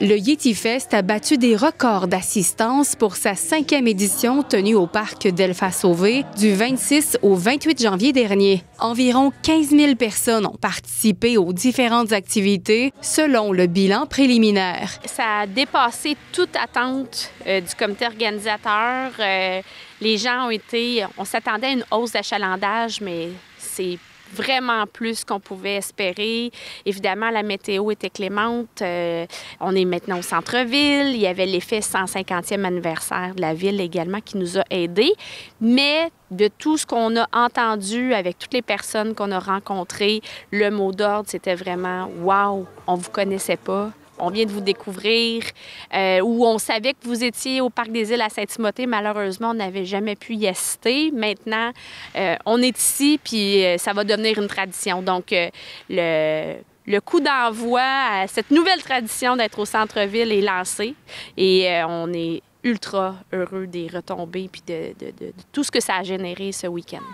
Le Yeti Fest a battu des records d'assistance pour sa 5e édition tenue au parc d'Elfa-Sauvé du 26 au 28 janvier dernier. Environ 15 000 personnes ont participé aux différentes activités selon le bilan préliminaire. Ça a dépassé toute attente du comité organisateur. Les gens on s'attendait à une hausse d'achalandage, mais c'est vraiment plus qu'on pouvait espérer. Évidemment, la météo était clémente. On est maintenant au centre-ville. Il y avait l'effet 150e anniversaire de la ville également qui nous a aidés. Mais de tout ce qu'on a entendu avec toutes les personnes qu'on a rencontrées, le mot d'ordre, c'était vraiment « Wow, on ne vous connaissait pas ». On vient de vous découvrir, ou on savait que vous étiez au Parc des Îles à Saint-Timothée. Malheureusement, on n'avait jamais pu y assister. Maintenant, on est ici, puis ça va devenir une tradition. Donc, le coup d'envoi à cette nouvelle tradition d'être au centre-ville est lancé et on est ultra heureux des retombées puis de tout ce que ça a généré ce week-end.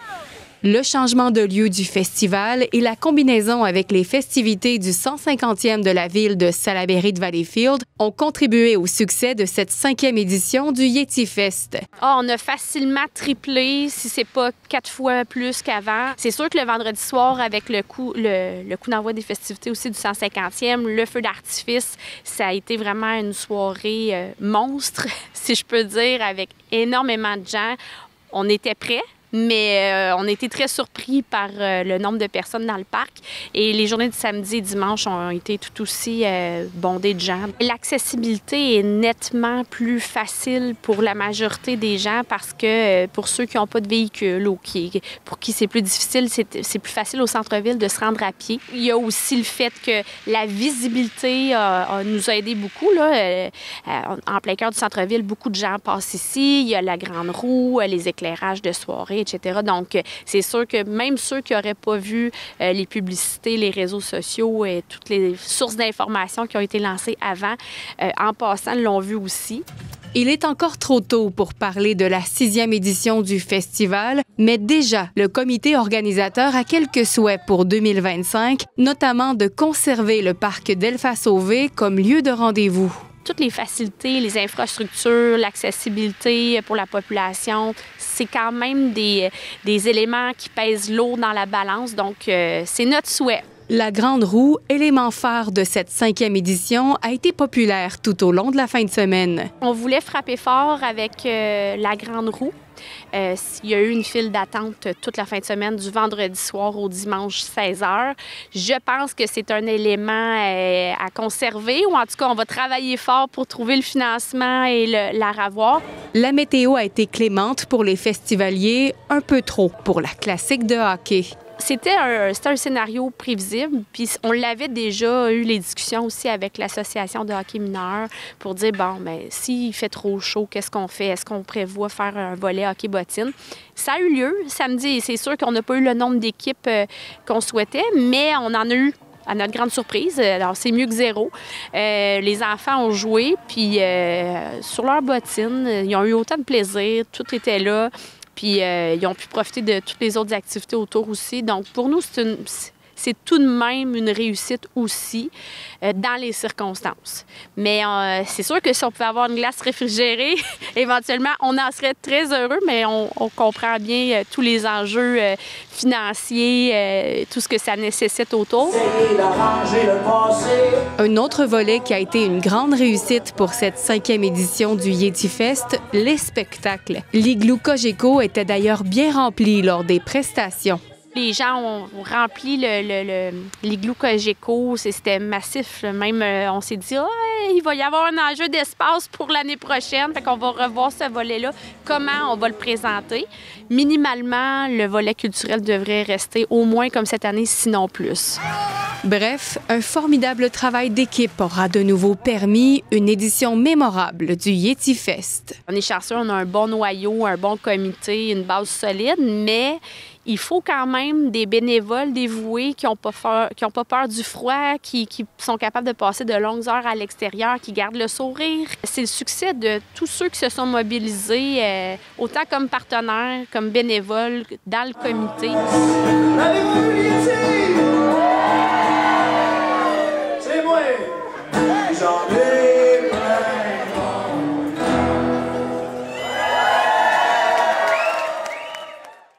Le changement de lieu du festival et la combinaison avec les festivités du 150e de la ville de Salaberry de Valleyfield ont contribué au succès de cette 5e édition du Yeti Fest. On a facilement triplé, si c'est pas 4 fois plus qu'avant. C'est sûr que le vendredi soir, avec le coup d'envoi des festivités aussi du 150e, le feu d'artifice, ça a été vraiment une soirée monstre, si je peux dire, avec énormément de gens. On était prêts. Mais on a été très surpris par le nombre de personnes dans le parc. Et les journées de samedi et dimanche ont été tout aussi bondées de gens. L'accessibilité est nettement plus facile pour la majorité des gens parce que pour ceux qui n'ont pas de véhicule ou pour qui c'est plus difficile, c'est plus facile au centre-ville de se rendre à pied. Il y a aussi le fait que la visibilité nous a aidé beaucoup. Là. En plein cœur du centre-ville, beaucoup de gens passent ici. Il y a la grande roue, les éclairages de soirée, etc. Donc, c'est sûr que même ceux qui n'auraient pas vu les publicités, les réseaux sociaux et toutes les sources d'informations qui ont été lancées avant, en passant, l'ont vu aussi. Il est encore trop tôt pour parler de la 6e édition du festival, mais déjà, le comité organisateur a quelques souhaits pour 2025, notamment de conserver le parc d'Elfa-Sauvé comme lieu de rendez-vous. Toutes les facilités, les infrastructures, l'accessibilité pour la population, c'est quand même des éléments qui pèsent lourd dans la balance. Donc, c'est notre souhait. La Grande Roue, élément phare de cette 5e édition, a été populaire tout au long de la fin de semaine. On voulait frapper fort avec la Grande Roue. Il y a eu une file d'attente toute la fin de semaine, du vendredi soir au dimanche 16h. Je pense que c'est un élément à conserver, ou en tout cas, on va travailler fort pour trouver le financement et la ravoir. La météo a été clémente pour les festivaliers, un peu trop pour la classique de hockey. C'était un scénario prévisible, puis on l'avait déjà eu les discussions aussi avec l'Association de hockey mineur pour dire, bon, bien, s'il fait trop chaud, qu'est-ce qu'on fait? Est-ce qu'on prévoit faire un volet hockey-bottine? Ça a eu lieu samedi, et c'est sûr qu'on n'a pas eu le nombre d'équipes qu'on souhaitait, mais on en a eu à notre grande surprise. Alors, c'est mieux que zéro. Les enfants ont joué, puis sur leur bottine, ils ont eu autant de plaisir, tout était là. Puis ils ont pu profiter de toutes les autres activités autour aussi. Donc, pour nous, c'est tout de même une réussite aussi dans les circonstances. Mais c'est sûr que si on pouvait avoir une glace réfrigérée, éventuellement, on en serait très heureux, mais on comprend bien tous les enjeux financiers, tout ce que ça nécessite autour. Un autre volet qui a été une grande réussite pour cette 5e édition du Yeti Fest, les spectacles. L'igloo Cogeco était d'ailleurs bien rempli lors des prestations. Les gens ont rempli l'igloo Cogeco, c'était massif. Même, on s'est dit, il va y avoir un enjeu d'espace pour l'année prochaine. Fait qu'on va revoir ce volet-là, comment on va le présenter. Minimalement, le volet culturel devrait rester au moins comme cette année, sinon plus. Bref, un formidable travail d'équipe aura de nouveau permis une édition mémorable du Yeti Fest. On est chanceux, on a un bon noyau, un bon comité, une base solide, mais il faut quand même des bénévoles dévoués qui n'ont pas peur du froid, qui sont capables de passer de longues heures à l'extérieur, qui gardent le sourire. C'est le succès de tous ceux qui se sont mobilisés, autant comme partenaires, comme bénévoles, dans le comité. C'est moi! J'en ai